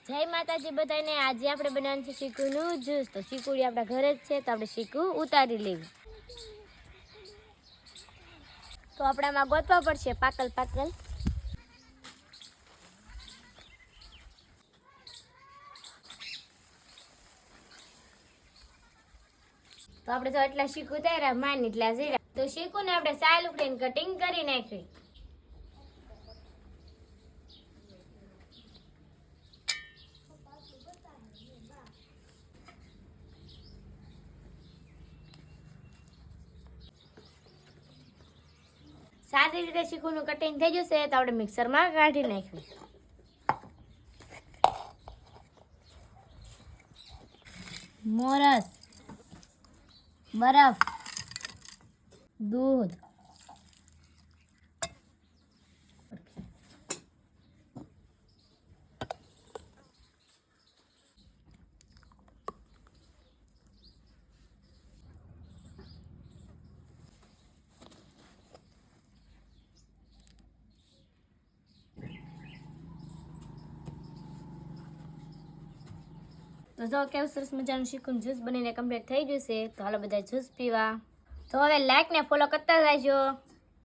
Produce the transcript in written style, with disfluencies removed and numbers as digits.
જય માતાજી બધાને। આજે આપણે બનાવવાનું છે શીકુનું જ્યુસ। તો શીકુડી આપણા ઘરે જ છે, તો આપણે શીકુ ઉતારી લેવી। તો આપણામાં ગોતવા પડશે પાકલ પાકલ। તો આપણે તો એટલા શીકુ ઉતાર્યા માન એટલા જીરા। તો શીકુને આપણે સાલ ઉકળીને કટિંગ કરી નાખી। સારી રીતે શીકુનું કટિંગ થઈ જશે તો આપણે મિક્સરમાં કાઢી નાખ્યું। મોરસ, બરફ, दूध, તો જો કેવું સરસ મજાનું શીકુનું જ્યુસ બનીને કમ્પ્લીટ થઈ ગયું છે। તો હાલો બધા જ્યુસ પીવા। તો હવે લાઈક ને ફોલો કરતા રહેજો।